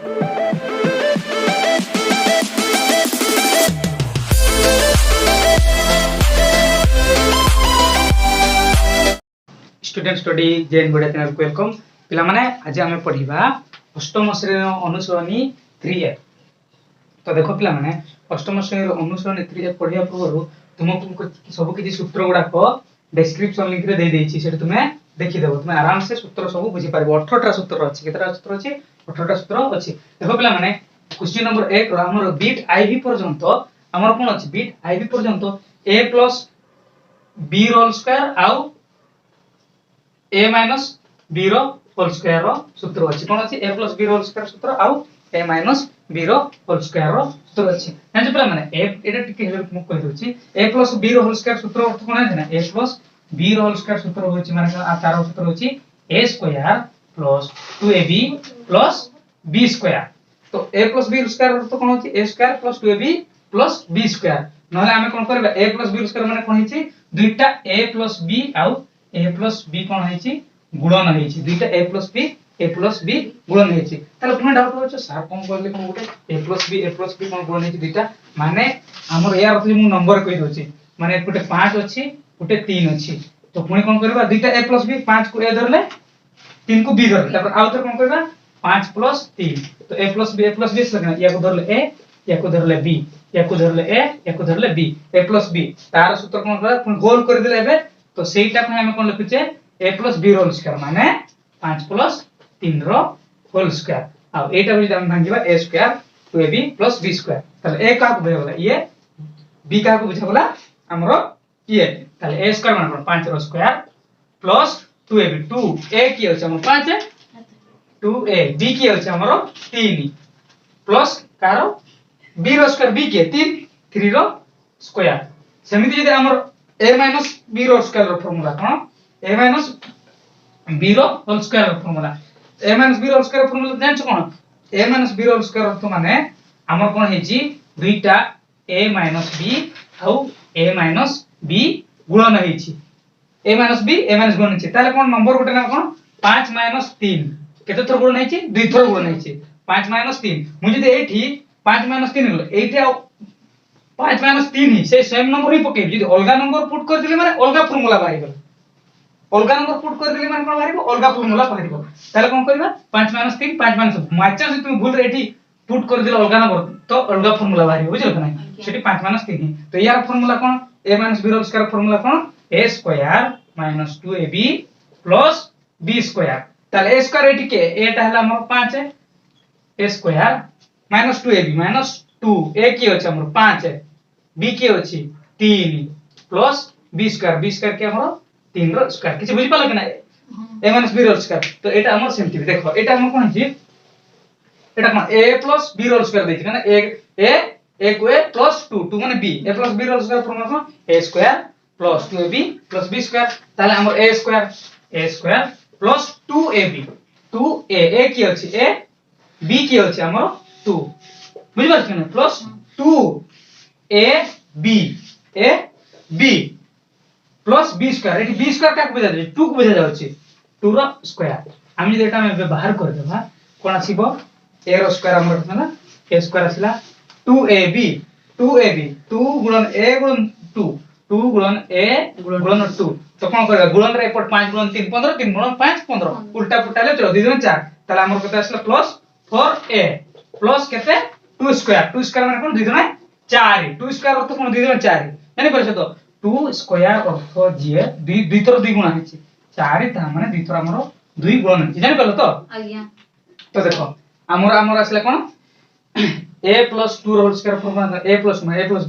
Student study जेन good channel को welcome पिला माने आज हम पढ़िबा अष्टम श्रेणी अनुसरणी 3F। तो देखो पिला माने अष्टम श्रेणी अनुसरणी 3F पढ़िया पूर्व तुमको सब किछि सूत्र गुडा को डिस्क्रिप्शन लिंक रे दे देछि सेटा तुमे देखि देबो तुमे आराम से सूत्र सब बुझी पारबो 18 टा सूत्र अछि केतरा सूत्र अछि 18 टा सूत्र अछि। देखो पिला माने क्वेश्चन नंबर 1 रो हमर बिट आईवी पर्यंत हमर कोन अछि बिट आईवी पर्यंत a + b होल स्क्वायर आउ a minus b रो होल स्क्वायर रो सूत्र अछि कोन अछि a plus b रो होल स्क्वायर सूत्र आउ a minus b रो होल स्क्वायर रो सूत्र अछि जानि पला माने a एटा टिके हेल्प मु कहि दोछि a plus b रो होल स्क्वायर सूत्र अर्थ कोन अछि ना a plus b रो होल स्क्वायर सूत्र होछि माने आ तार सूत्र होछि a square plus 2ab plus b square. तो a plus b स्क्वायर अर्थ कोन होछि a square plus 2ab plus b square नहले हमें कोन करबा a plus b स्क्वायर माने कोन हिछि दुईटा a plus b आउ a plus b कोन हेछि गुणन हेछि दुईटा a plus b गुणन हेछि ताले पुनी डाउट होछ सर कोन करले कोन गुटे a plus b कोन गुणन हेछि दुईटा माने हमर यार अर्थ मु नंबर कहि दोछि माने गुटे 5 अछि गुटे 3 अछि तो पुनी कोन करबा दुईटा a plus b 5 को a धरले 3 को b धरले तापर आउतर कोन करबा 5 plus 3 तो a plus b लगना या को धरले a या को धरले b या को धरले a या को धरले b a plus b तार सूत्र कोन करबा पुनी होल कर देले एबे तो सेटा को हम कोन लिखुचे a plus b whole square माने 5 plus 3 रो होल स्क्वायर आ एटा भी हम भांगिबा a square 2ab plus b square ताले a का को बुझाबला ये b का को बुझाबला हमरो ये ताले a स्क्वायर माने 5 रो स्क्वायर plus 2ab 2a की होछ हमर 5 2a b की होछ हमरो 3 plus कारो b रो स्क्वायर b के 3 रो स्क्वायर समिति जदि हमर a minus b रो स्क्वायर रो फार्मूला कोन a minus b रो होल स्क्वायर रो फार्मूला a minus b रो स्क्वायर फार्मूला जान छ कोन a minus b रो स्क्वायर अर्थ माने हमर कोन हेछि दुईटा a minus b आउ a minus b गुणन हेछि a minus b a minus गुणन हेछि ताले कोन नंबर गोटे ना कोन 5 minus 3 केते थर गुणन हेछि दुई थर गुणन हेछि 5 minus 3 मु जदि एठी 5 minus 3 गेल एठी 5 minus 3 ही से सेम नंबर ही पके जदि अलगा नंबर पुट कर दिले माने अलगा फार्मूला बाहि गेल अलगा नंबर पुट कर दिले माने कोन बाहिबो अलगा फार्मूला बाहिबो ताले कोन करबा 5 minus 3 5 minus माचा से तुम भूल रेठी पुट कर दिले अलगा नंबर तो अलगा फार्मूला बाहिबो बुझल का नै सेठी 5 minus 3 तो यार फार्मूला कोन a minus b whole square formula कोन a square minus 2ab plus b square ताले a स्क्वायर एठी के a टा हला हमर 5 है a square minus 2ab minus 2 a की होछ हमर 5 है b की होछि 3 plus b स्क्वायर के हमर 3 रो स्क्वायर किछ बुझि पाल कि ना a minus b रो स्क्वायर तो एटा हमर सेमति देखो एटा हम कोन छी एटा कोन a plus b रो स्क्वायर दैछि ना a को a plus 2 माने b a plus b रो स्क्वायर फॉर्मूला कोन a square plus 2ab plus b square ताले हमर a square plus 2ab 2a की होछि a b की होछि हमर 2 बुझि पाल कि ना plus 2 a b plus b square eighty b square का बुझा दे 2 को बुझा जाउची 2 रो स्क्वायर हम जे एटा में व्यवहार कर देबा कोन आसीबो a रो स्क्वायर हमर ना a स्क्वायर आसीला 2ab 2 गुणन a गुणन 2 गुणन a गुणन 2 तो कोन करबा गुणन रे एपट 5 गुणन 3 15 3 गुणन 5 15 उल्टा पुटाले चलो 2 गुणन 4 ताले हमर कते आसला प्लस 4a प्लस केते 2 स्क्वायर माने कोन 2 गुणन 4 2 स्क्वायर अर्थ कोन 2 गुणन 4 जानि परछ तो 2 स्क्वायर अर्थ जे 2 थर 2 गुणन हेछि 4 ता माने 2 थर हमरो 2 गुणन हेछि जानि परल तो आज्ञा तो देखो हमर आसला कोन a plus 2 whole square formula a plus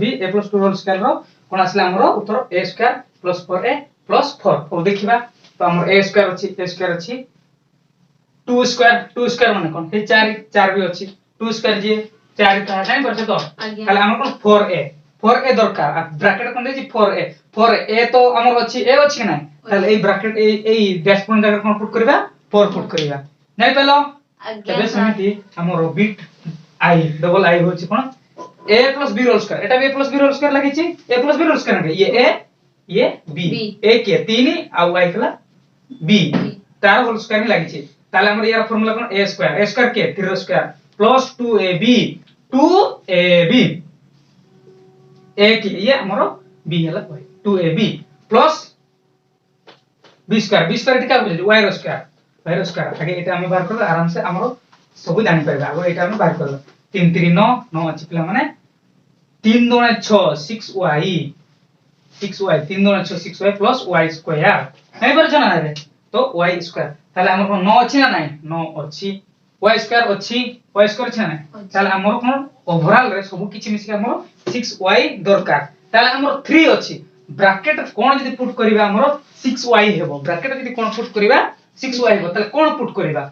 b a plus 2 whole square रो कोन आसला हमरो उत्तर a square plus 4a plus 4 और देखिबा तो हमर a स्क्वायर अछि 2 स्क्वायर माने कोन हे 4 भी अछि 2 स्क्वायर जे 4 ता जानि परछ तो खाली हमर कोन 4a दरकार ब्रैकेट कोन देछि 4a तो हमर अछि a अछि नै ताले A bracket A dash point जगह कोन पुट करबा 4 पुट करबा नै पेलो तबे समिति हमर बिट i डबल i होछि कोन a plus b whole square एटा b plus b whole square लागि छि a plus b whole square ये a ये b a के 3 आ y कला b तार होल स्क्वायर लागि छि ताले हमर यार फार्मूला कोन a स्क्वायर के 3 square plus 2ab 2ab a की ये हमरो b हला 2ab प्लस b स्क्वायर टिका बुझे y रो स्क्वायर आगे एटा हम बाहर करबा आराम से हमरो सब जानि परबा आगो एटा हम बाहर करबा 3 3 9 9 अछि पिला माने 3 2 6 6y 6y 3 2 6 6y plus y square नहीं पर जाना रे तो y स्क्वायर ताले हमर 9 अछि ना नहीं 9 अछि y स्क्वायर अछि y स्क्वायर छै ना ताले हमर कोन ओवरऑल रे सब किछि मिसी हमर 6y दरकार ताले हमर 3 अछि ब्रैकेट कोन जदी पुट करबा हमर 6y हेबो ब्रैकेट जदी कोन पुट करबा 6y हेबो ताले कोन पुट करबा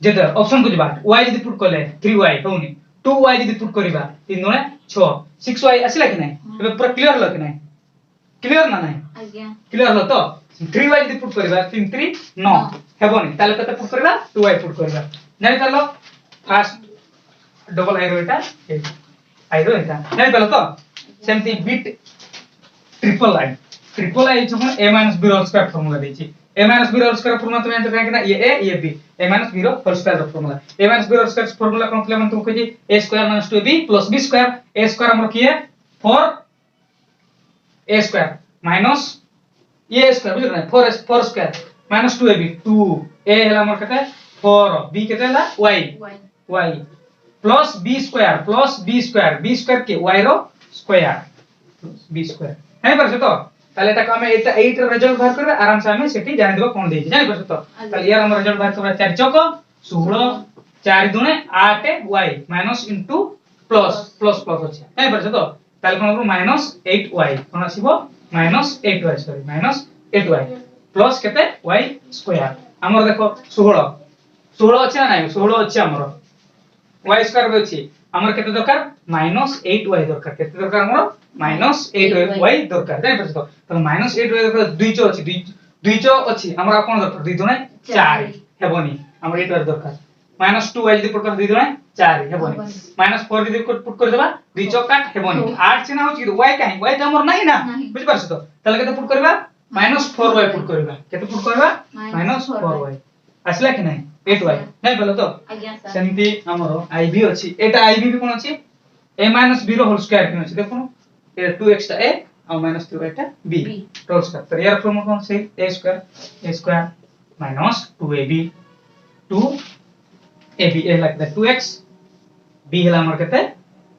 जेदर ऑप्शन बुझबा y जदी पुट करले 3y होउनी 2y जदी पुट करबा 3 2 6 6y आसिला कि नहीं एबे पूरा क्लियर ल कि नहीं क्लियर ना नहीं आज्ञा क्लियर ल तो 3y जदी पुट करबा 3 3 9 हेबोनी ताले कते पुट करबा 2y पुट करबा जानि करलो फास्ट डबल आई रो एटा आई रो एटा जानि परलो तो सेमती बिट ट्रिपल आई जखन a - b whole square formula देछि a - b whole square formula तुम जानते काहे कि ना ये a ये b a - b whole square formula a - b whole square formula कोन प्ले मन तुम कहि a square - 2b + b square a square हमर की है 4 a स्क्वायर माइनस ये स्क्वायर बुझल ना 4 स्क्वायर माइनस 2ab 2 a हला हमर कते 4 b कते हला y plus b square b square के y रो स्क्वायर b स्क्वायर है परसे तो ताले एटा हमें एटा 8 रिजल्ट बाहर करबे आराम से हमें सेठी जानि देबो कोन देछि जानि परसे तो ताले यार हमर रिजल्ट बाहर करबा 4 चौक 16 4 दुने 8 y माइनस इनटू प्लस अछि है परसे तो ताले कोन माइनस 8y कोन आसीबो minus 8y sorry minus 8y plus केते y स्क्वायर हमर देखो 16 अछि ना नाही 16 अछि हमर y स्क्वायर बे अछि हमर केते दरकार माइनस 8y दरकार केते दरकार हमर माइनस 8y दरकार जानि परसे तो माइनस 8y दरकार 2 चो अछि हमर कोन दरकार 2 दुने 4 हेबोनी हमर 8y दरकार माइनस 2y जदी पुट कर 2 दुने 4 हेबोनी माइनस 4 जदी पुट कर देबा 2 चो काट हेबोनी 8 से ना होछि y काहे y त हमर नाही ना बुझ परसे तो तले केते पुट करबा माइनस 4y पुट करबा केते पुट करबा माइनस 4y आसला कि नहीं 8y नहीं बोलो तो आज्ञा सर सेमती हमरो ib अछि एटा ib भी कोन अछि a - b रो होल स्क्वायर कोन अछि देखो ए 2x टा a और माइनस 2 टा b होल स्क्वायर तो यार फॉर्मूला कोन से a स्क्वायर minus 2ab 2ab a like that 2x b हला हमर केते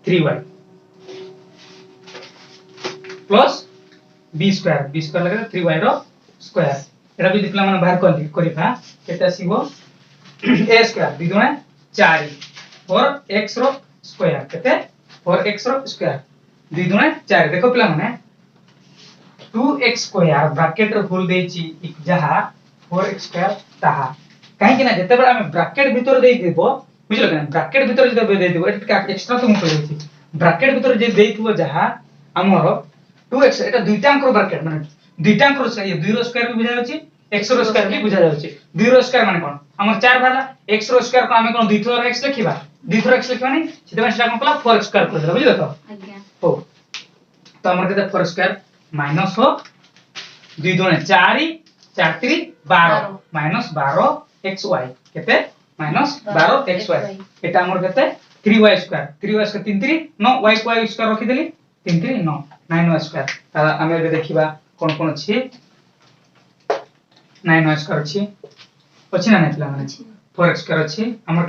3y प्लस b स्क्वायर लगे 3y रो स्क्वायर एटा भी दिखला माने बाहर करिबा केते आसीबो a स्क्वायर 2 दुने 4 और x रो स्क्वायर केते 4x रो स्क्वायर 2 दुने 4 देखो पिला माने 2x स्क्वायर ब्रैकेट रो होल देछि जहा 4x स्क्वायर ताहा काहे कि ना जते बेला हम ब्रैकेट भीतर देइ देबो बुझलो कि ना ब्रैकेट भीतर जते देइ देबो एटा एक्स्ट्रा तुम कहि छि ब्रैकेट भीतर जे देइथबो जहा हमरो 2x एटा दुईटा अंक रो ब्रैकेट माने दुईटा अंक रो ये 2 रो स्क्वायर भी बुझा जाउछि x रो स्क्वायर भी बुझा जाउछि 2 रो स्क्वायर माने कोन हमर 4 भाला x रो स्क्वायर को हमें कोन 2 थोर x लिखिबा 2 थोर x लिखिबा नहीं सीधा सेटा कोन कला 4x स्क्वायर कर देला बुझलो तो आज्ञा हो तो हमर केते 4 स्क्वायर माइनस हो 2 दुने 4 4 3 12 माइनस 12 xy केते माइनस 12 xy एटा हमर केते 3y square 3y square 3 3 9 y square रखि देली 3 3 9 9y स्क्वायर ताला हमें देखिबा कोन कोन अछि 9y स्क्वायर अछि ना नथिला माने 4x स्क्वायर अछि हमर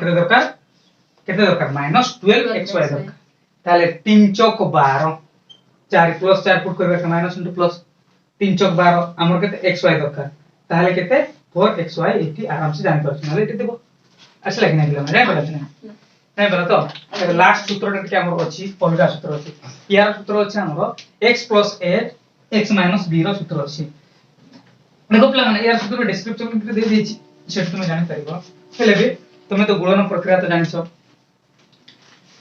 केते दरकार माइनस 12xy दरकार ताले 3 चौक 12 4 प्लस 4 पुट करबा के माइनस इनटू प्लस 3 चौक 12 हमर केते xy दरकार ताले केते 4xy एटी आराम से जानि परछ नाले एटी देबो असला कि नै दिला माने बोलत नै बोला तो लास्ट सूत्रटा के हमर अछि पहिला सूत्र अछि यार सूत्र अछि हमर x + a x - b रो सूत्र अछि देखो प्ला माने यार सूत्र डिस्क्रिप्शन में दे देछि सेट तुम जानि परिबो हेले भी तुमे तो गुणन प्रक्रिया तो जानिछो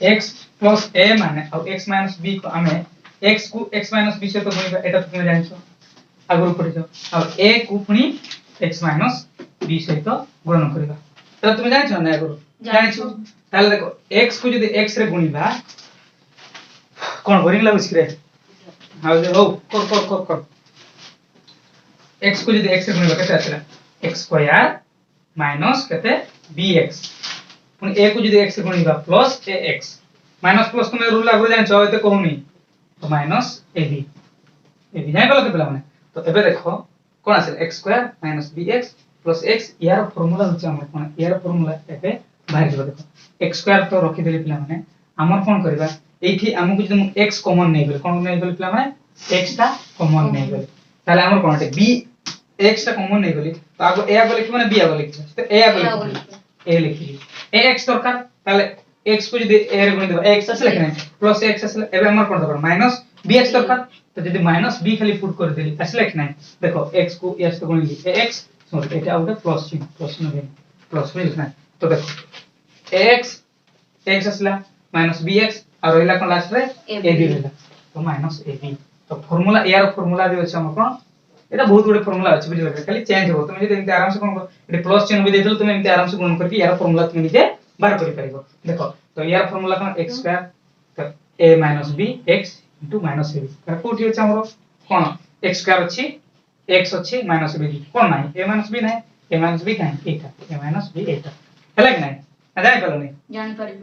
x + a माने और x - b को हमें x को x - b से तो गुणिबा एटा तुमे जानिछो आगुर पढिछो और a को पुनी x - b से तो गुणन करिबा तो तुमे जानिछो ना आगुर जानिछो ताले देखो x को जदी x रे गुणिबा कोन बोरिंग लागुछ रे हाउ हो कर x को जदी x रे गुणिबा केते आछला x स्क्वायर माइनस केते bx पुनी a को जदी x से गुणिबा प्लस ax माइनस प्लस तुम रूल लागु जान छ एते कहूनी तो माइनस ab ab जाय गलो पिला माने तो एबे देखो कोन आसे x square minus bx plus x यार फार्मूला होचे हमर कोन यार फार्मूला एबे बाहर जबो देखो x स्क्वायर तो रखि देली पिला माने हमर कोन करबा एठी हमकु जदी x कॉमन नै गेल कोन नै गेल पिला माने x ता कॉमन नै गेल ताले हमर कोन b x ता कॉमन नै गेली तो आगो a आगो लिखि माने b आगो लिखि तो a आगो लिखि a लिखि ax दरकार ताले x को जदी a रे गुण देबा x असले लिखना प्लस x असले एबे हमर कोन दरकार माइनस bx दरकार तो जदी माइनस b खाली पुट कर देली असले लिखना देखो x को s से गुण ली ax सॉरी एटा आउट प्लस में लिखना तो देखो ax x असला माइनस bx और रहला कोन लास्ट रे ab रहला तो माइनस ab तो फार्मूला यार फार्मूला दे अछि हम कोन एटा बहुत बड़े फार्मूला अछि बुझिल खाली चेंज हो तुम जदी आराम से कोन एटा प्लस चिन्ह भी देथल तुम एमते आराम से गुण करके यार फार्मूला तुम निजे बाहर करि परिबो देखो तो यार फार्मूला कोन x स्क्वायर तो a minus b x into minus ab कर कोठी अछि हमरो कोन x स्क्वायर अछि x अछि माइनस b कोन नाही a माइनस b नाही a माइनस b काहे एटा a माइनस b एटा हला कि नाही आ जाय पलो नहीं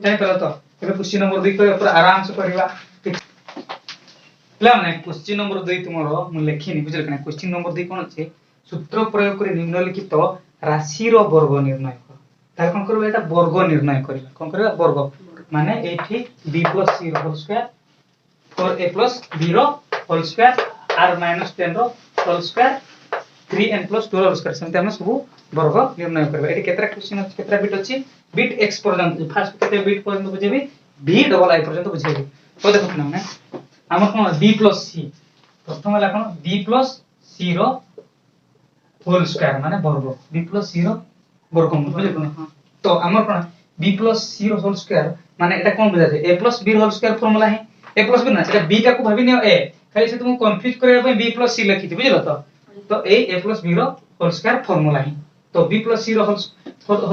जाय पलो तो एबे क्वेश्चन नंबर 2 को पूरा आराम से करबा प्ला माने क्वेश्चन नंबर 2 तुमरो मु लेखिनी बुझल कना क्वेश्चन नंबर 2 कोन अछि सूत्र प्रयोग करे निम्नलिखित राशि रो वर्ग निर्णय कर तार कोन करबा एटा वर्ग निर्णय करबा कोन करबा वर्ग माने एठी b c होल स्क्वायर और a b रो होल स्क्वायर r 10 रो whole square 3n 2 whole square सम हम सब वर्ग निर्णय करबा एठी केतरा क्वेश्चन अछि केतरा बिट अछि बिट x पर्यंत फर्स्ट केते बिट पर्यंत बुझेबी b डबल i पर्यंत बुझेबी तो देखो ना माने हमर कोन b c प्रथम वाला कोन b c रो होल स्क्वायर माने वर्ग b c रो वर्ग बुझे कोन तो हमर कोन b c रो होल स्क्वायर माने एटा कोन बुझा जाय a b रो होल स्क्वायर फार्मूला है a b ना एटा b का को भाबी नियो a खाली से तुम कंफ्यूज करे पे b c लिखि थी बुझलो तो a b रो होल स्क्वायर फार्मूला है तो b c रो होल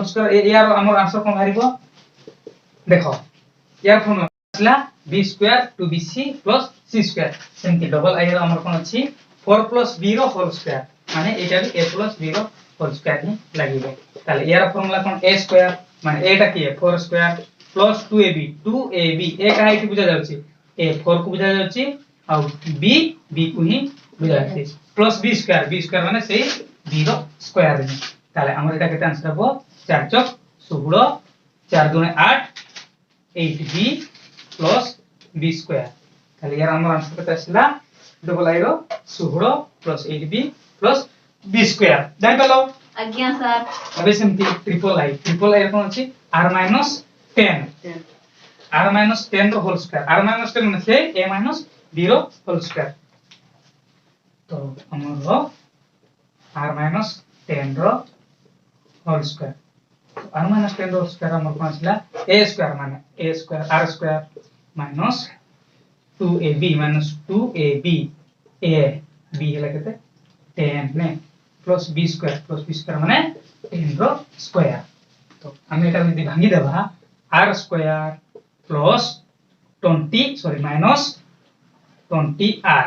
स्क्वायर यार हमर आंसर कोन हारिबो देखो यार फार्मूला असला b square 2bc c square सेमति डबल i रो हमर कोन अछि 4 b रो होल स्क्वायर माने एटा भी a b रो होल स्क्वायर ही लागिबो ताले यार फार्मूला कोन a स्क्वायर माने एटा की है 4 स्क्वायर प्लस 2ab a काहे की बुझा जाउची a 4 को बुझा जाउची और b को ही बुझा जाउची प्लस b स्क्वायर माने सेही b रो स्क्वायर है ताले हमर एटा केते आंसर हो 4 चौक 16 4 दूने 8 8b प्लस b स्क्वायर ताले यार हमर आंसर केते आसला डबल i रो 16 plus 8b plus b square जाय पेलो आज्ञा सर अबे सेमती ट्रिपल i कोन अछि r 10 रो होल स्क्वायर r 10 माने से a b रो होल स्क्वायर तो हमरो r 10 रो होल स्क्वायर r 10 रो स्क्वायर हमर कोन आछला a स्क्वायर माने a square r square minus 2ab a b हला केते 10 ने प्लस b स्क्वायर माने 10 रो स्क्वायर तो हम एटा यदि भांगी देबा r square plus 20 sorry minus 20r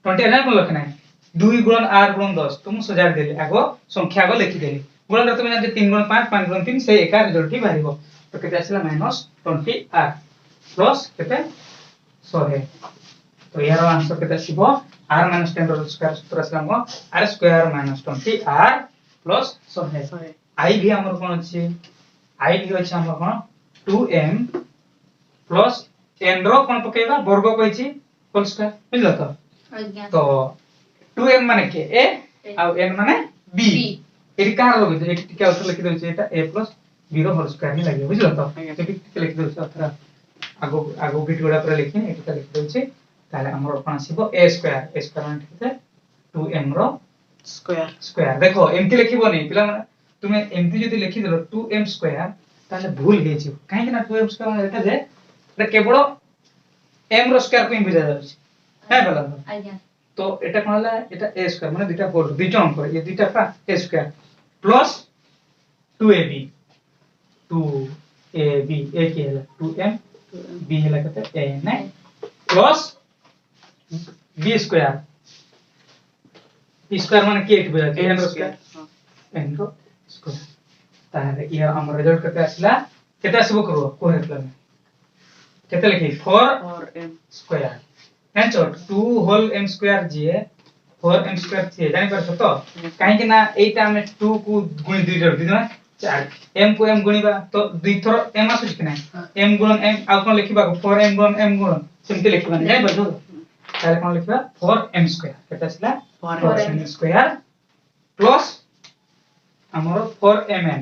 20 ना को लिखना है 2 गुणन r गुणन 10 तुम सजाड़ देली आगो संख्या को लिखि देली गुणन तुम जानते 3 गुणन 5 5 गुणन 3 से एका रिजल्ट ही बाहिबो तो केते आसला माइनस 20r प्लस केते 100 तो यार आंसर केते आसीबो r 10 रो स्क्वायर सूत्र आसला हम r square minus 20r plus 100 i भी हमर कोन अछि i भी अछि हमर कोन 2m प्लस n रो कोन पकेबा वर्ग कहछि होल स्क्वायर बुझलो तो 2m माने के a और n माने b एटी का रो एटी टिका उत्तर लिखि देउ छै एटा a b रो होल स्क्वायर ही लागे बुझलो तो एटी टिका लिखि देउ छै अथरा आगो बिट गोडा पर लिखिन एटी का लिखि देउ छै ताले हमर कोन आसीबो a स्क्वायर माने केते 2m रो स्क्वायर देखो एमती लिखिबो नै पिला माने तुमे एमती जदी लिखि देलो 2m स्क्वायर ताले भूल हे छी काहे कि ना 2m स्क्वायर एटा जे एटा केवल m रो स्क्वायर को ही बुझा जाय छै है बोला आज्ञा तो एटा कोन हला एटा a स्क्वायर माने दुटा होल दुटा अंक ये दुटा का a square plus 2ab a के हला 2m b हला कते a ने प्लस b स्क्वायर माने के बुझा n रो स्क्वायर n रो स्क्वायर तारे यार हमर रिजल्ट कते आसला केते आसीबो करबो कोहे प्लस केते लिखि 4m स्क्वायर जानछो 2 होल m स्क्वायर जे 4m स्क्वायर जे जानि परछो तो काहे कि ना एटा हम 2 को गुणी 2 जोड़ दिना 4 m को m गुणीबा तो 2 थरो m आसुछ कि ना m गुणन m आ कोन लिखिबा 4m गुणन m गुणन सेमते लिखिबा जानि परछो ताले कोन लिखिबा 4m स्क्वायर केते आसला 4m स्क्वायर प्लस हमरो 4mn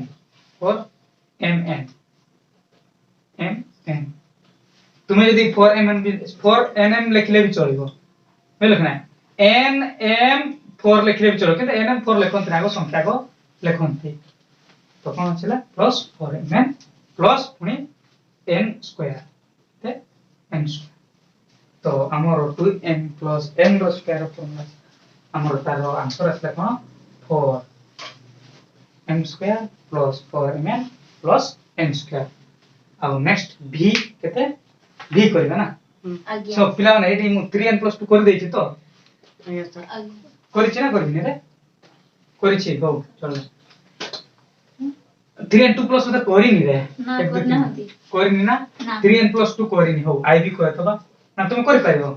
तुम्हें यदि 4nm लिखले भी चलिबो मैं लिखना है nm4 लिखले भी चलो किंतु nm4 लिखन आगो संख्या को लिखनथि तो कोन छला प्लस 4mn प्लस पुनी n स्क्वायर ते n स्क्वायर तो हमर 2m प्लस n रो स्क्वायर फॉर्मूला हमर तारो आंसर आसला कोन 4m square plus 4mn plus n square अब नेक्स्ट v केते v करबा ना सो पिला ना एटी मु 3n + 2 कर देछि तो यस सर करिछि ना करबिने रे करिछि हो चल 3n 2 + तो करिनि रे करिनि ना 3n + 2 करिनि हो आई भी कहतबा ना तुम करि पारिबो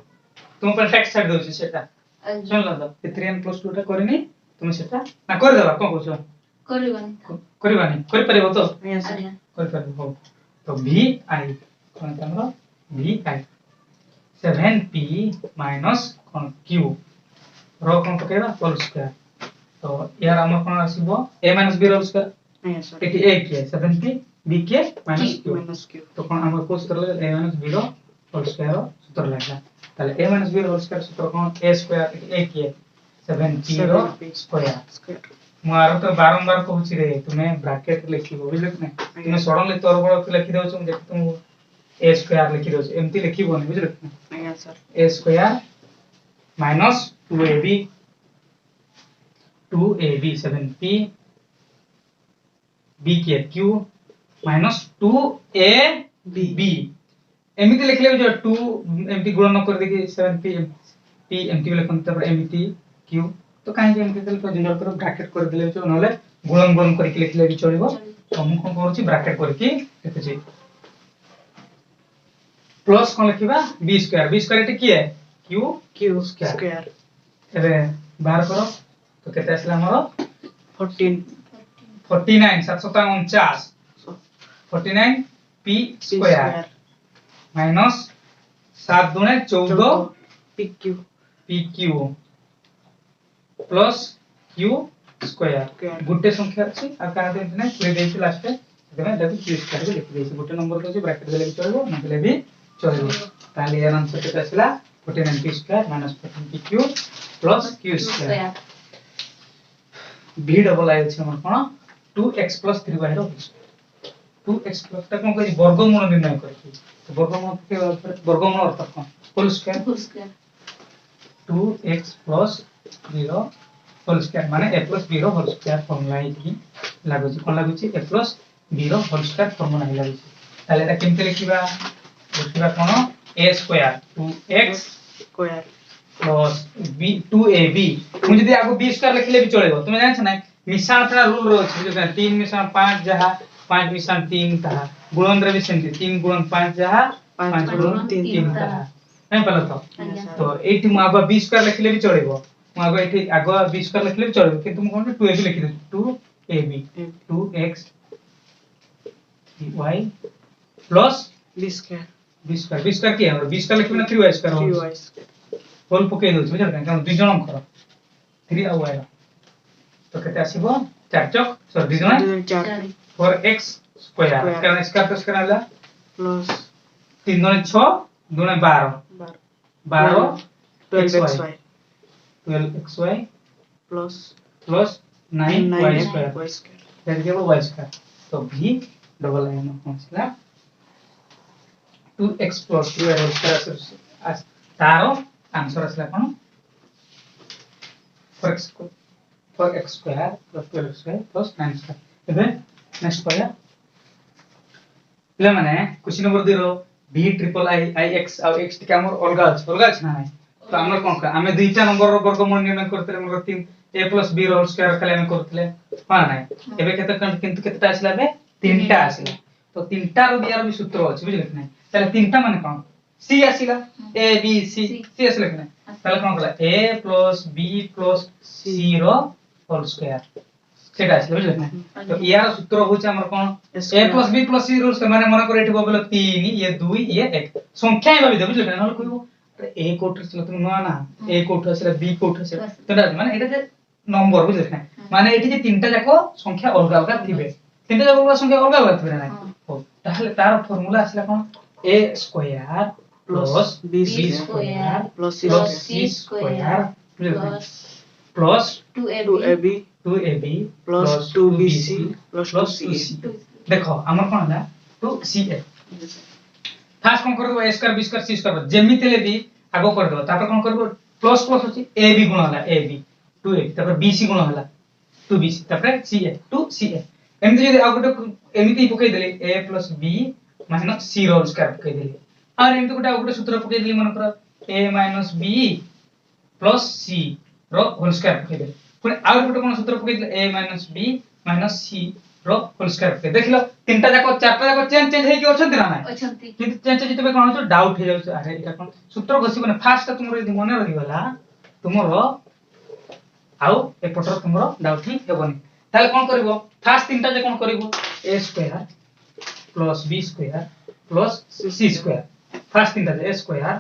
तुम पर टेक्स्ट छाड़ दोछि सेटा सुन ल तो 3n + 2 टा करिनि तुम सेटा ना कर देबा कोन कहछो करिबानी करि पारिबो तो यस सर करि पारिबो हो तो v i कोन तमरो v i 7p minus कोन q रो कोन पकेबा होल स्क्वायर तो यार हमर कोन आसीबो a - b whole square yes sir एटी a के 7p b के -q तो कोन हमर को सूत्र लगे a - b रो होल स्क्वायर सूत्र लागला ताले a - b रो होल स्क्वायर सूत्र कोन a स्क्वायर a के 7p रो स्क्वायर मारो तो बारंबार कहूची रे तुम्हें ब्रैकेट लिखिबो बुझलो कि नहीं तुम्हें सडनली तोर बड़ लिखि देउ तुम देख तुम a स्क्वायर लिखि देउ एमती लिखिबो नहीं बुझलो कि नहीं यस सर a स्क्वायर माइनस 2ab 7p b के q माइनस 2ab एमती लिखले जो 2 एमती गुणन कर देखि 7p p एमती लिखन त एमती q तो काहे एमती तल को जनरल कर ब्रैकेट कर दिले जो नले गुणन करके लिखले भी चलिबो तो हम कोन करछि ब्रैकेट करके लिखछि प्लस कोन लिखिबा b स्क्वायर एटी की है q स्क्वायर एबे बाहर करो तो केते आसला हमरो 49 749 49 p स्क्वायर माइनस 7 दुने 14 pq प्लस q स्क्वायर गुटे संख्या अछि आ का देत नै पुरे देछि लास्ट में देखो q स्क्वायर भी लिख देछि गुटे नंबर को ब्रैकेट देले भी चलबो नले भी चलबो ताले यार आंसर केते आसला 49 p square minus 14 pq plus q square v double आई अछि हमर कोन 2x + 3y रो 2x + ता कोन कहि वर्गमूल निर्णय करछि तो वर्गमूल के वर्गमूल अर्थ कोन whole square 2x + 0 whole square माने a + b रो होल स्क्वायर फॉर्मूला इति लागो छी कोन लागो छी a + b रो होल स्क्वायर फॉर्मूला ही लागो छी ताले एटा केमते लिखिबा कोन a square 2x square plus b 2ab मु जदी आगो b स्क्वायर लिखले भी चलेबो तुमे जानि छ नै मिश्रण का रूल रो छी जो 3 मिश्रण 5 जहा 5 मिश्रण 3 तहा गुणन रे भी सेमती 3 गुणन 5 जहा 5 गुणन 3 तहा नहीं पहला तो एठी मु आगो b स्क्वायर लिखले भी चलेबो मु आगो एठी आगो b स्क्वायर लिखले भी चलेबो किंतु मु कोन 2ab लिखि दे 2ab 2x 3y plus b square की है हमर b स्क्वायर लिखबे ना 3y स्क्वायर होल पके दउ बुझल का दुई जण कर 3 आ y तो केते आसीबो 4 चक सर 2 जण 4 4x स्क्वायर कारण स्क्वायर प्लस कराला प्लस 3 गुणे 6 2 12 12 12xy 12xy plus 9y square that is y square तो v डबल लाइन में पहुंचला 2x + 2y होल स्क्वायर तारो आंसर असला कोन 4x स्क्वायर + 12x + 9 स्क्वायर एबे नेक्स्ट पया पिला माने question number 0 v triple i x आ x टी हमर अलगा छ ना तो हमर कोन का हमें दुईटा नंबर रो वर्गमूल निर्णय करते हमर 3 a + b रो होल स्क्वायर खाली हम करतले हां नै एबे केते किंतु केतेटा आसला बे तीनटा आसला तो तीनटा रो दियार भी सूत्र अछि बुझले कि नै ताले तीनटा माने कोन सी आसीला ए बी सी सी आसीला कि नै ताले कोन कला a + b + c रो होल स्क्वायर सेटा आसीला बुझले कि नै तो यार सूत्र होछ हमर कोन a + b + c रो माने मन करे एठी बोले 3 ये 2 ये 1 संख्या ही भाबी दे बुझले कि नै कहबो ए कोठ आसीला तुम नो ना ए कोठ आसीला बी कोठ आसीला तो माने एटा जे नंबर बुझले कि नै माने एठी जे तीनटा जाको संख्या अलग अलग थिबे तीनटा जाको संख्या अलग अलग थिबे ना हो ताहले तार फार्मूला आसीला कोन a square plus b square plus c square plus 2ab plus 2bc plus 2c देखो हमर कोन है 2ca फास्ट कोन करबो a square b square c square जेमिति ले भी आगो कर दो तापर कोन करबो प्लस प्लस होची ab गुण होला ab 2ab तापर bc गुण होला 2bc तापर ca 2ca एमती जदि आगोटे एमिति पकई देले a + b - c row square पकई देले और एमती गोटे आगोटे सूत्र पकई देले मन कर a - b + c रो होल स्क्वायर पकई देले पुनी और गोटे कोन सूत्र पकई देले a - b - c रो होल स्क्वायर पकई देखलो तीनटा जाको चारटा जाको चेंज हे कि अछंती ना नाही अछंती किंतु चेंज जति कोन हो डाउट हे जाउ अरे एटा कोन सूत्र घसिबो ना फास्ट तुमरो यदि मन रहि गला तुमरो आउ ए पटर तुमरो डाउट ही हेबनी ताले कोन करबो फास्ट तीनटा जे कोन करबो a square plus b square plus c square fast तीनटा जे a square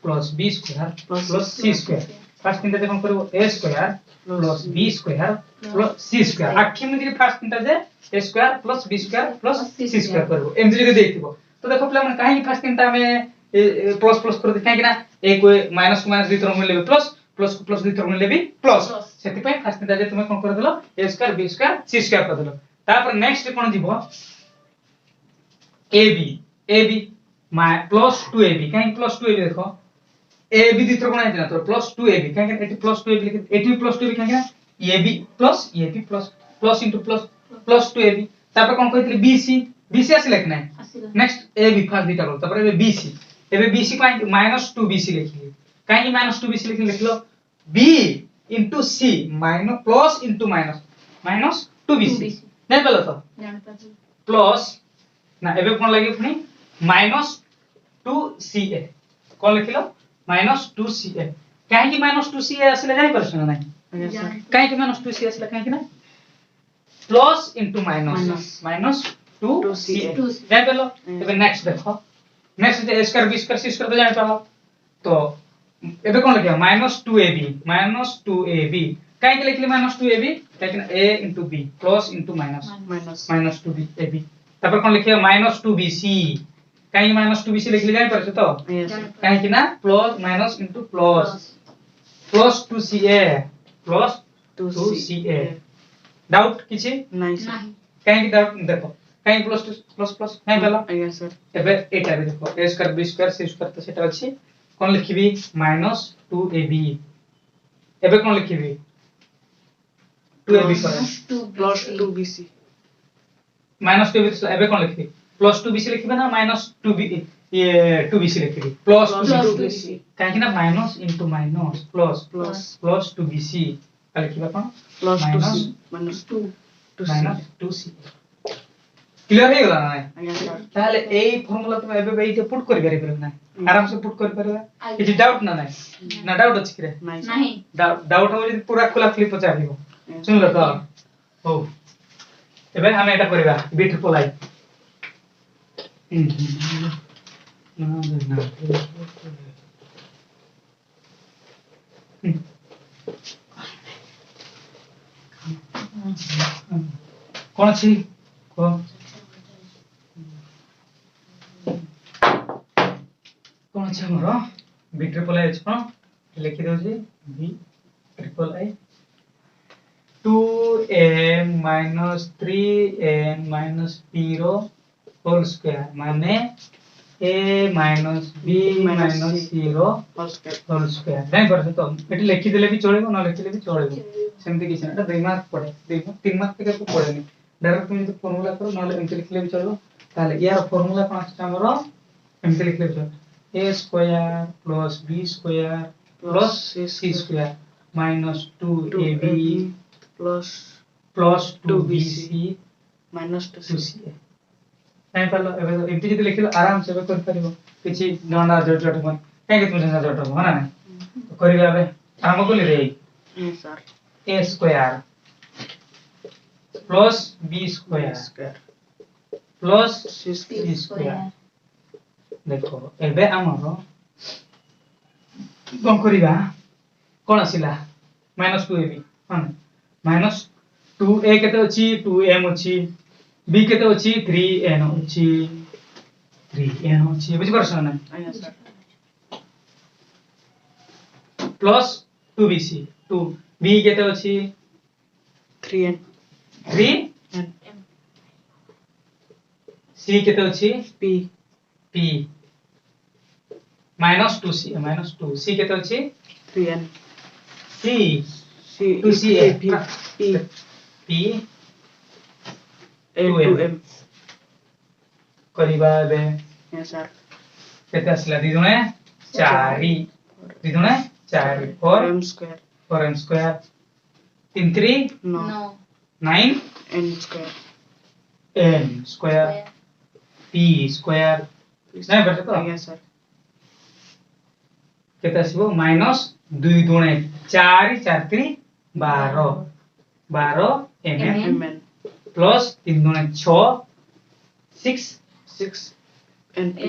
plus b square plus c square fast तीनटा जे कोन करबो a square plus b square plus c square आखी में जे फास्ट तीनटा जे a square plus b square plus c square करबो M जे देखिबो तो देखो प्ला मन काहे फास्ट तीनटा में प्लस प्लस कर दे काहे कि ना a को माइनस को माइनस दुई तरह में लेबे प्लस प्लस को प्लस दुई तरह में लेबी प्लस सेति पय फास्ट तीनटा जे तुमे कोन कर देलो a square b square c square कर देलो तापर नेक्स्ट कोन दिबो ab प्लस 2ab काहे प्लस 2ab देखो ab दुई तरह कोन आइतना तो प्लस 2ab काहे एटी प्लस 2ab लिख एटी प्लस 2ab काहे ना ab plus into plus plus 2ab तापर कोन कहितले bc आसी लिख नै नेक्स्ट ab फास्ट दिटा बोल तापर अब bc काहे माइनस 2bc लिखली काहे माइनस 2bc लिखलो b into c minus plus into minus 2bc नहीं बोलो तो प्लस ना एबे कोन लागि पुनी minus 2ca कोन लिखलो minus 2ca काहे कि minus 2ca आसले जानि परछ ना नहीं काहे कि minus 2ca आसले काहे कि ना प्लस into minus 2ca नहीं बोलो एबे नेक्स्ट देखो next a square b square c square तो जानि पालो तो एबे कोन लिखिया -2ab काहे के लिखले -2ab लेकिन a * b plus * minus -2ab तापर कोन लिखिया -2bc काहे -2bc लिखले जाय परछ तो काहे कि ना plus minus * plus 2ca doubt किछि नहीं सर काहे कि डाउट देखो काहे प्लस नहीं भेला यस सर एबे एटा देखो a square b square c square तो सेटा अछि कोन लिखिबी -2ab एबे कोन लिखिबी 2ab प्लस 2bc -2bc एबे कोन लिखिबी प्लस 2bc लिखिबे ना -2b ये 2bc लिखिबी प्लस 2bc काहे कि ना minus into minus plus 2bc का लिखिबा कोन प्लस 2c क्लियर हे गला ना ताले एई फार्मूला तुम एबे बेइते पुट करि पारिबे ना आराम से पुट करि पारिबे किछि डाउट ना ना डाउट अछि कि नहीं डाउट हो जदि पूरा खुला खुली पचारिबो सुनलो तो हो एबे हम एटा करिबा ब्यूटीफुल आई कोन अछि को कोन अछि हमरो b ट्रिपल आई अछि कोन लिखि दउ छी b triple I 2m - 3m - p रो होल स्क्वायर माने a - b - c रो होल स्क्वायर नहीं परछ तो एटी लिखि देले भी चलेबो न लिखिले भी चलेबो सेमति किछ ना 2 मार्क पड़े 3 मार्क तक को पड़ेनी डायरेक्ट तुम जो फार्मूला करो न एमति लिखले भी चलेबो ताले यार फार्मूला कोन अछि हमरो एमति लिखले भी चलेबो a square plus b square plus c square minus 2ab plus 2bc minus 2ca କାଇଁ ପାଲ ଏବେ ତ ଏମିତି ଯଦି ଲେଖିଲ ଆରାମ ସେ ଏବେ କରିପାରିବ କିଛି ଜଣା ଜଟ ହବନି କାହିଁକି ତୁମେ ଜଣା ଜଟ ହବ ନା ନାଇଁ ତ କରିବା ଏବେ ଆରମ୍ଭ କଲି ରେ sir. a square plus b square plus c square देखो एबे हमरो कौन करिबा कोन आसिला -2ab हां -2a केते अछि 2m अछि b केते अछि 3n अछि 3n अछि बुझि परछ ना Yes, sir. Plus 2bc 2b केते अछि 3n 3 n c केते अछि p p -2c केते अछि 3n c c 2c p p p a 2m करिबा बे yes sir. केते आसला दी दुने 4 दी दुने 4 4 m square 4m square 3 3 no 9 n square n square p square नहीं बेटा तो yes sir. केते आसीबो -2 दुने 4 4 3 12 12 mm प्लस 3 दुने 6 6 6 np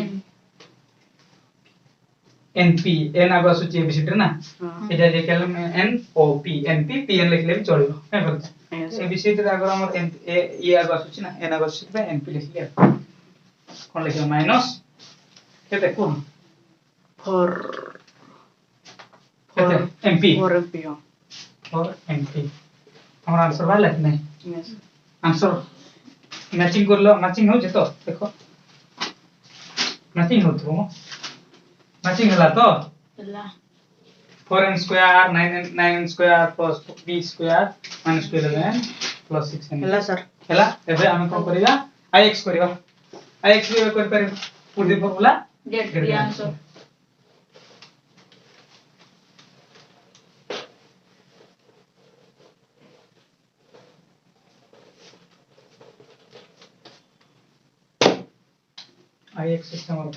np n आगो आसुची एबीसीडी ना हाँ एटा जे Callum n o p np pn लिखले भी चलिबो नै बोलते yes sir. एबीसीडी रे आगो हमर n ए आगो आसुची ना n आगो आसुची बे np लिखले कोन लिखले माइनस केते कोन 4 केते mp 4 mp हाँ और mp हमर आंसर वाला कि नहीं yes आंसर मैचिंग करलो मैचिंग हो जेतो देखो मैचिंग होतो मैचिंग हला तो ला 4n square 9n square plus b square minus 12n plus 6n हला सर हला एबे हम कोन करिया ix करिवा ix भी कर पर put the formula get the answer ix system और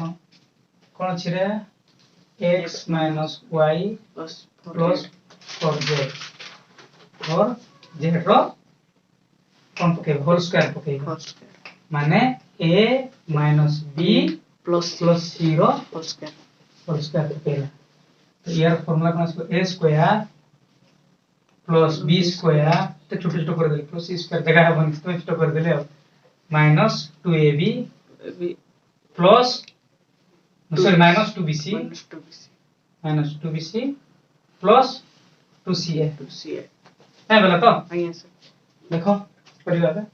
कोन अछि रे x minus y plus plus 4z और z रो कोन पके होल स्क्वायर पके whole square माने a minus b plus plus c row whole square whole square पके तो यार फार्मूला कोन आसो a square plus b square तो छोटे छोटे कर दे प्लस c स्क्वायर जगह है बन तो छोटे कर देले minus 2ab plus sorry minus 2bc minus 2bc minus 2bc plus 2ca 2ca है बोला तो yes sir. देखो परिवार है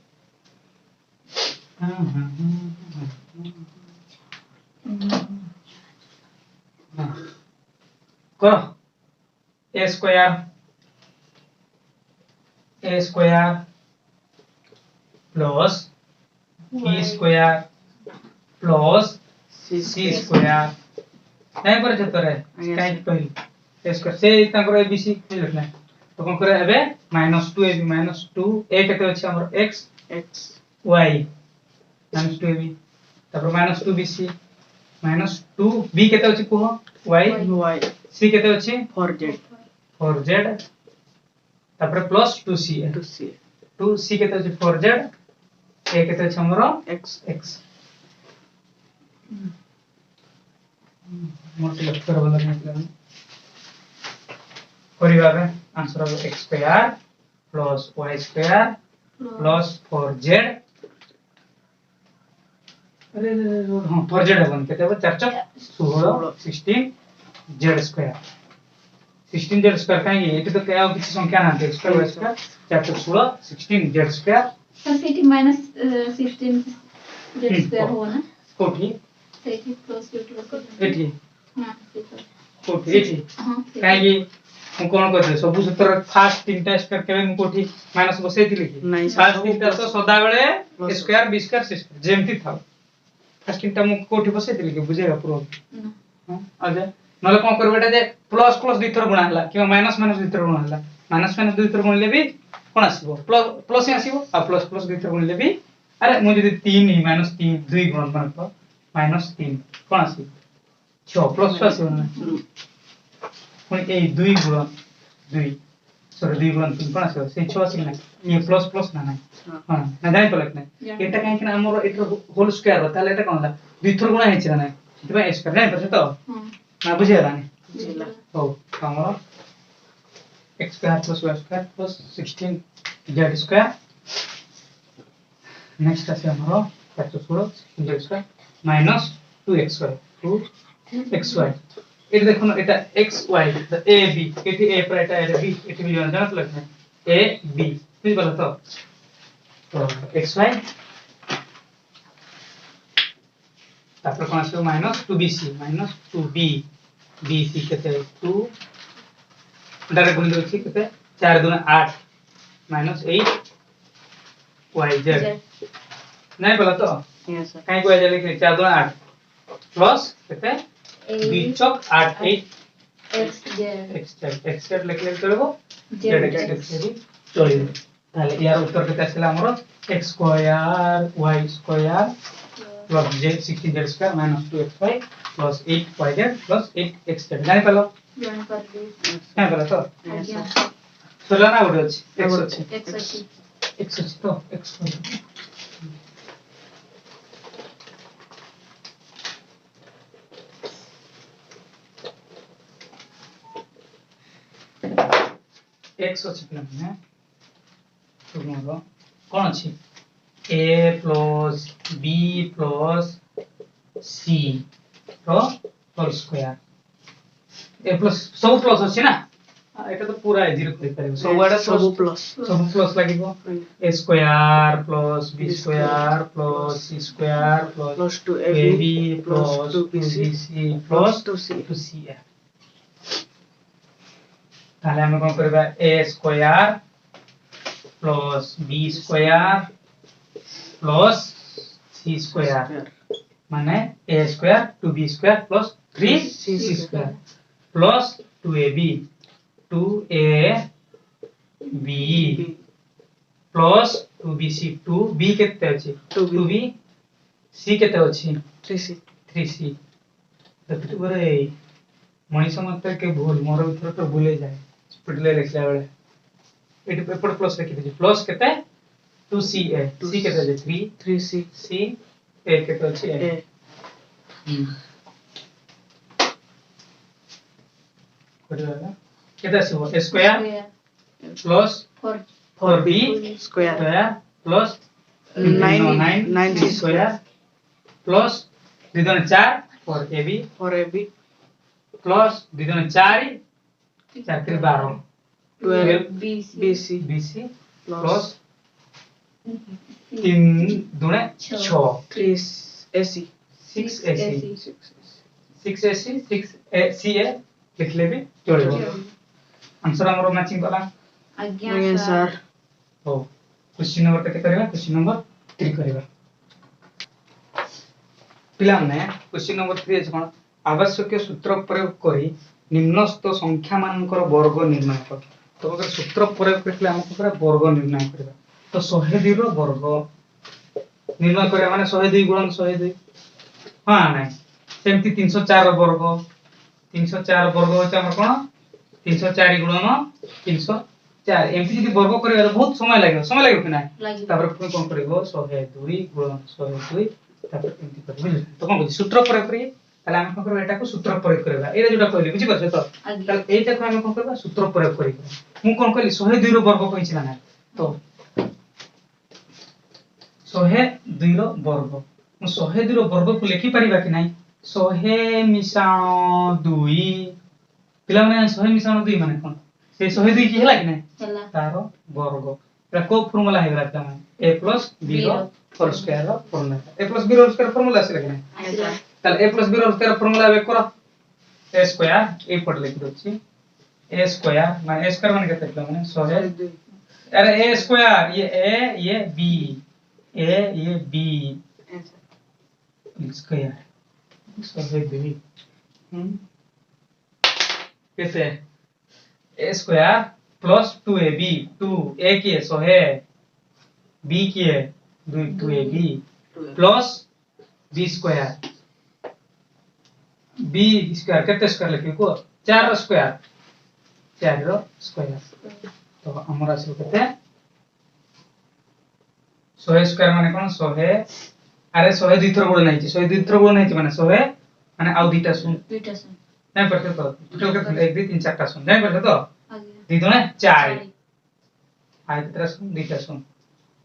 करो a square plus b square plus c square नहीं पर जतो रे काई पहिल a square से तांकर abc लिखना तो कोन करे एबे -2ab -2a केते अछि हमर x x y -2ab तापर -2bc -2b केते अछि को y y c केते अछि 4z 4z तापर प्लस 2c 2c 2c केते अछि 4z a केते अछि हमर x x मोटे अक्षर वाला नहीं करिबा बे आंसर हो x square plus y square plus 4z अरे हां 4z बन केते हो 4 16 16 z स्क्वायर 16 z स्क्वायर काहे एटी तो क्या किसी संख्या ना है square y square 4 16 16 z square sir सेठी माइनस 16 जेड स्क्वायर हो ना कोठी सेठी प्लस एटी हां सेठी कोठी एटी हां काहे हम कोन करते सब सूत्र फास्ट तीनटा स्क्वायर केबे हम कोठी माइनस बसै दिले कि नहीं फास्ट तीनटा तो सदा बेले square b square c square जेमती था फास्ट तीनटा हम कोठी बसै दिले कि बुझेगा पूरा हां आजे नले कोन करबेटा जे प्लस प्लस दुई थर गुणा हला कि माइनस माइनस दुई थर गुणा हला माइनस माइनस दुई थर गुणले भी कोन आसीबो प्लस प्लस आसीबो आ प्लस प्लस दुई थर गुणले भी अरे मुझे 3 ही -3 2 गुणन मन को -3 कोन आसी 6 प्लस 6 आसी ना पुणी ए 2 गुणन 2 सॉरी 2 गुणन 3 कोन आसी से 6 आसी ना ये प्लस प्लस ना ना हां ना जानि पलक ना एटा काहे कि हमर एटा होल स्क्वायर हो ताले एटा कोन होला 2 थर गुणा हेछि ना इतबा स्क्वायर जानि पछे तो ना बुझे रानी बुझिला हो हमर x square plus y square plus 16 z square next आसे हमरो 16 z square minus 2xy 2xy एटा देखो ना एटा xy the a b eighty a पर एटा b एटी भी जानत लगना a b बुझ बोला तो xy तापर कोन आसे minus 2bc minus 2b bc केते 2 डायरेक्ट गुण देछि केते 4 गुना 8 माइनस 8 yz नहीं बोला तो यस सर काई को yz लिखले 4 गुना 8 प्लस केते 2 चौक 8 8 x z लिखले चलबो z x लिखले चलिबो ताले यार उत्तर केते आसला हमरो x square y square plus z 16z square minus 2xy plus 8yz plus 8xz जानि पालो जॉइन कर दे नहीं बोला तो आज्ञा सोला ना गुड अछि x अछि x अच्छी x अछि तो x x अछि प्लस में तो मोर कोन अछि a plus b plus c रो होल स्क्वायर ए प्लस सब प्लस अछि ना एटा तो पूरा इजी कर परिबो सब वाडा सब प्लस लागिबो a square plus b square plus c square plus 2ab plus 2bc plus 2c ताले हम कोन करबा a square plus b square plus c square माने a square 2b square plus 3c square plus 2ab 2ab plus 2bc 2b केते अछि 2b c केते अछि 3c 3c देखि बरे मनीष मात्र के भूल मोर भीतर तो भूले जाए स्पीडले लिखला बेले एटी पेपर प्लस लिखि दे प्लस केते 2ca c केते अछि 3c c a केते अछि a कोडला केते आसीबो a square plus 4b square plus 9c square plus 2 4 4ab plus 2 4 4 3 12 12 BC bc plus 3 2 6 3ac 6ac 6ac 6ca लिख लेबे चलिबो आंसर हमरो मैचिंग वाला आज्ञा सर हो क्वेश्चन नंबर केते करबा क्वेश्चन नंबर 3 करबा पिला ने क्वेश्चन नंबर 3 अछि कोन आवश्यक सूत्र प्रयोग करी निम्नस्थ संख्या मानकर वर्ग निर्णय कर तो अगर सूत्र प्रयोग करले हमको पूरा वर्ग निर्णय करबा तो 102 रो वर्ग निर्णय करे माने 102 गुणन 102 हां नै सेमति 304 रो वर्ग 304 वर्ग होचा हमर कोन 304 गुणन 304 एमती जदी वर्ग करे बहुत समय लागो कि ना तापर कोन करबो 102 गुणन 102 तापर एमती करबो तो कोन सूत्र प्रयोग करी ताले हम कोन करबा एटा को सूत्र प्रयोग करबा एरा जोटा कहली बुझि परछ तो ताले एटा को हम कोन करबा सूत्र प्रयोग करी मु कोन कहली 102 रो वर्ग कहिছিলা ना तो 102 रो वर्ग मु 102 रो वर्ग को लिखि परिबा कि नाही 100 मिसाण 2 पिला माने 100 मिसाण 2 माने कोन से 102 की हला कि नाही हला तारो वर्ग एटा को फार्मूला है गला माने a + b रो होल स्क्वायर रो फार्मूला a + b रो स्क्वायर फार्मूला आसी कि नाही ताले a + b रो स्क्वायर फार्मूला बे करो a स्क्वायर ए पड लिखि दोछि a स्क्वायर माने a स्क्वायर माने केते पिला माने 100 अरे a स्क्वायर ये a ये b a ये b स्क्वायर 102 कैसे a square plus 2ab 2 a की है 100 b की है 2ab प्लस b स्क्वायर केते स्क्वायर लिखि को 4 रो स्क्वायर 4 रो स्क्वायर तो हमर आसे केते 100 स्क्वायर माने कोन 100 अरे 100 दुई थर गुण नाही 100 दुई थर गुण नाही माने 100 माने आउ दुईटा सुन नहीं पड़ते तो टोटल के 1 2 3 4 टा सुन नहीं पड़ते तो दी दोने 4 आय तेरा सुन दुईटा सुन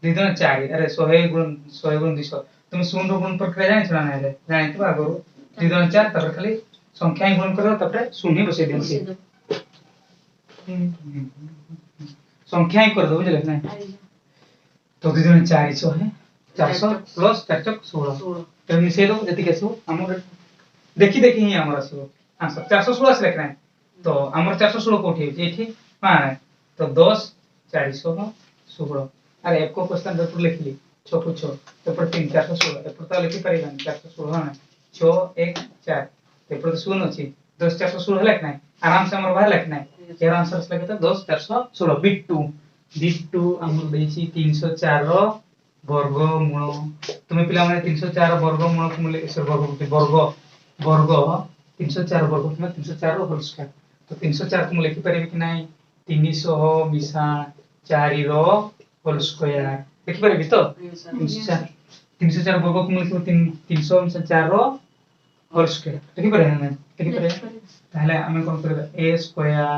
दी दोने 4 अरे 100 गुण 200 तुम सुन रो गुण प्रक्रिया जानि छला ना रे जानि तो आगो दी दोने 4 तब खाली संख्या ही गुण करो तब शून्य ही बसे देन संख्या ही कर दो बुझले नहीं तो दी दोने 400 है 400 प्लस 4 चक 16 तो मिसे दो जति के सु हमर देखी देखी ही हमर आसो आंसर 416 से लिखना है तो हमर 416 कोठी है एठी माने तो 10 400 16 अरे एक को क्वेश्चन पेपर लिख ली 6 को 6 पेपर 3 416 पेपर तो लिखि परिबा 416 ना 6 1 4 पेपर तो सुन अछि 10 416 लिखना है आराम से हमर बाहर लिखना है केर आंसर से लिखते 10 416 बिट 2 हमर देछि 304 रो वर्गमूल तुमे पिला माने 304 वर्गमूल को मिले सर वर्ग 304 वर्ग तुमे 304 रो होल स्क्वायर तो 304 को लिखि परिबे कि नहीं 300 मिसा 4 रो होल स्क्वायर लिखि परिबे तो 304 वर्ग को लिखि 300 मिसा 4 रो होल स्क्वायर लिखि परिबे ना लिखि परिबे ताहले हमें कोन करबे a square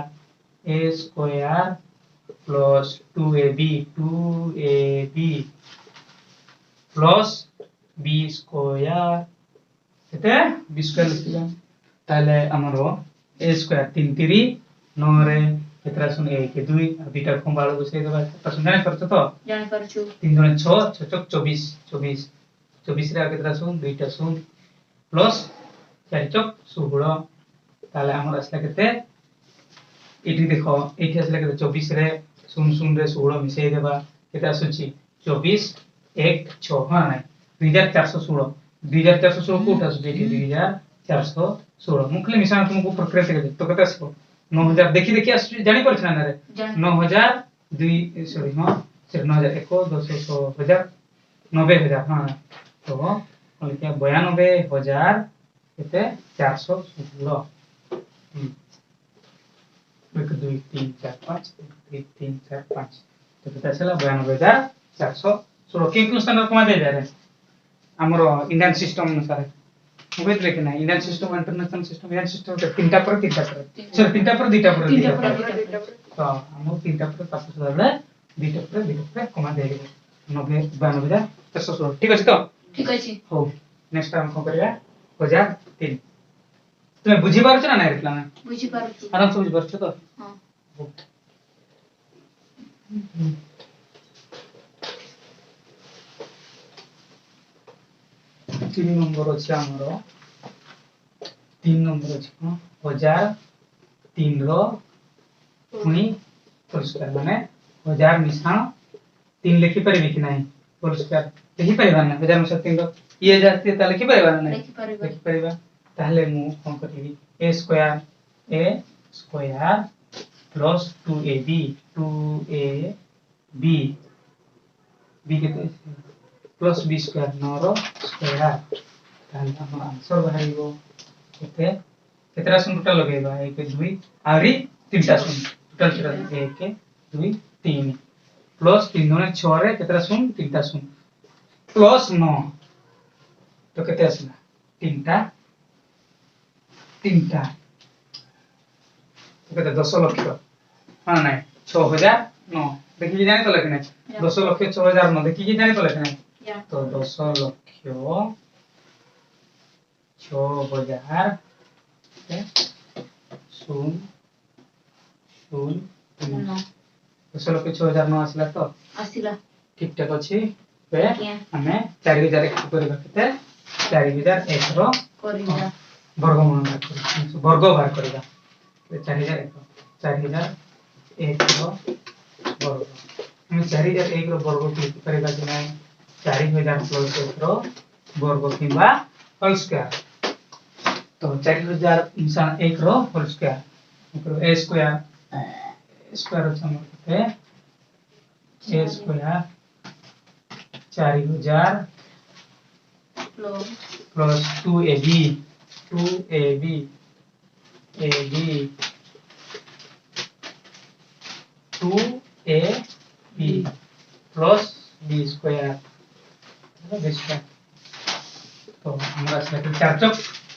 plus 2ab plus b square केते b स्क्वायर लिखिबा ताले हमरो a स्क्वायर 3 3 9 रे केतरा सुन 1 2 और बीटा खंबाळ बसै देबा त सुन जानि परछ तो जानि परछु 3 2 6 6 24 24 रे केतरा सुन बीटा सुन प्लस 4 चक 16 ताले हमर असला केते एठी देखो एठी असला केते 24 रे सुन सुन रे 16 मिसै देबा केता सुची 24 1 6 हां नै 2416 2416 कोठा सुची 2416 मुखले मिसान तुमको प्रक्रिया से तो केता सको 9000 देखि देखि आस जानि परछ ना रे 9000 2 सॉरी हां सिर्फ 9000 1 200 1000 90000 हां तो बोले क्या 92000 केते 416 1 2 3 4 5 1 3 4 5 तो केता चला 92416 के क्यों स्टैंडर्ड कमा दे रे हमरो इंडियन सिस्टम अनुसार मुबे लेके ना Indian system international system Indian system के तीनटा पर सर तीनटा पर दीटा पर तो हमरो तीनटा पर तापस दादा दीटा पर कमा दे रे 90 92416 ठीक अछि हो नेक्स्ट टाइम को करिया 1003 तुम बुझी पारछ ना रे प्लान बुझी पारछ आराम से बुझी पारछ तो हां 3 नंबर अछि हमरो 3 नंबर अछि 1003 रो पुनी होल स्क्वायर माने 1000 मिसाण 3 लिखि परिबे कि नाही होल स्क्वायर लिखि परिबा ना 1000 मिसाण 3 रो ये जाती त लिखि परिबा ना लिखि परिबा ताहले मु कोन करबी a square plus 2ab b केते प्लस b स्क्वायर 9 रो स्क्वायर ताहले हमर आंसर बाहरिबो केते केतरा सुन टोटल लगेबा 1 2 आरी तीनटा सुन टोटल 1 2 3 प्लस 3 9 6 रे केतरा सुन तीनटा सुन प्लस 9 तो केते आसला तीनटा तो केते 10 लक्ष हां नै 6009 देखि जानि तो लिखना 10 लक्ष 6009 देखि जानि तो लिखना तो 10 लक्ष 6000 शून 10 लक्ष 6009 आसला तो आसिला ठीक ठाक अछि पे हमें 4000 एक करबा केते 4001 रो करबा वर्गमूल बाहर करबा 4001 रो वर्ग हम 4001 रो वर्ग की करबा कि नै 4000 प्लस 1 रो वर्ग किबा होल स्क्वायर तो 4000 इंसान 1 रो होल स्क्वायर a स्क्वायर समझते a square 4000 plus plus 2ab ab ab 2ab plus b square b square तो हमारा इसमें चार चौक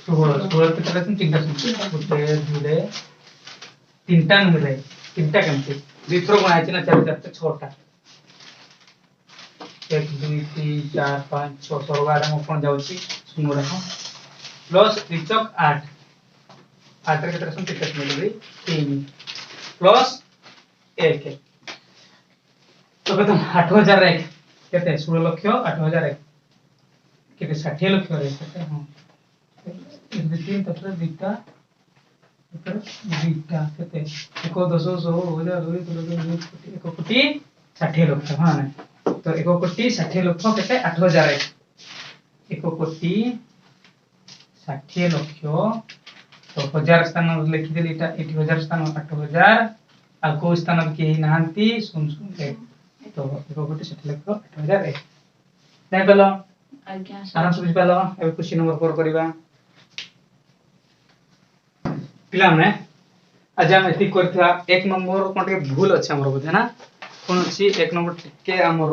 16 के तरह से तीनटा गुटे जुड़े तीनटा नंबर है तीनटा केमती विप्रो गुणा है ना 4 4 6टा 1 2 3 4 5 6 सर्वार हम कोन जाउची सुनो रखो प्लस त्रिचक 8 8 के तरह से टिकट मिल गई 3 प्लस 1 तो कहते 8000 रे केते 16 लक्ष 8000 केते 60 लक्ष रे केते हां तीन तत्र दिता दिता केते 1 10 100 1000 1 कोटी 60 लक्ष हां तो 1 कोटी 60 लक्ष केते 8000 1 कोटी 60 लक्ष तो 1000 स्थान लिखि देली एटा 1000 स्थान 8000 आ को स्थान के नांती सुन तो 1 कोटी 60 लक्ष 8000 नहीं बोलो आज्ञा आराम से बुझ पालो ए क्वेश्चन नंबर 4 करिबा पिला में आज हम एति करथवा एक नंबर कोन के भूल अछि हमर बुझे ना कोन अछि एक नंबर के हमर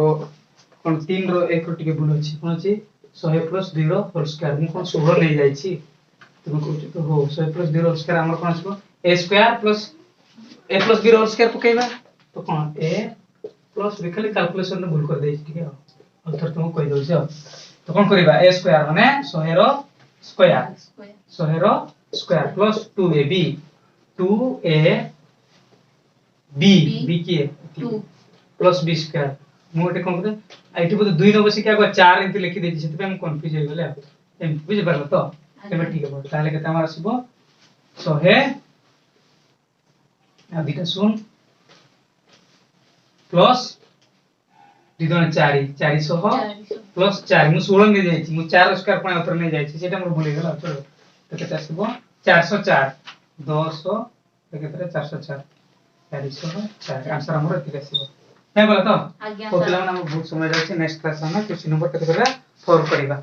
कोन 3 रो 1 रो के भूल अछि कोन अछि 100 + 2 रो होल स्क्वायर मु कोन 16 नै जाय छी तुम कहू तो हो 100 + 2 रो स्क्वायर हमर कोन आछो a square plus a + b रो स्क्वायर पकेबा तो कोन a प्लस b खाली कैलकुलेशन में भूल कर दे ठीक है और थोड़ा तुम कहि दउ छ तो कोन करिबा a स्क्वायर माने 100 रो स्क्वायर 100 रो square plus 2ab 2ab b की 2 प्लस b स्क्वायर मोटे कोन करे आइठी बोले 2 न बसी क्या 4 एंती लिखि देछि सेते हम कंफ्यूज हो गेले एम बुझ परलो तो तेमे ठीक है ताले केते हमर आसीबो 100 आदिटा सुन प्लस 2 4 400 प्लस 4 मु 16 नै जाय छी मु 4 स्क्वायर पण उतर नै जाय छी सेटा मोर भूल गेला चलो तो केते आसीबो 404 10 तो केते 404 404 आंसर हमर एति आसीबो नै बोला तो आज्ञा कोतला हम बहुत समय जाय छी नेक्स्ट क्लास में क्वेश्चन नंबर केते करबा 4 करिबा।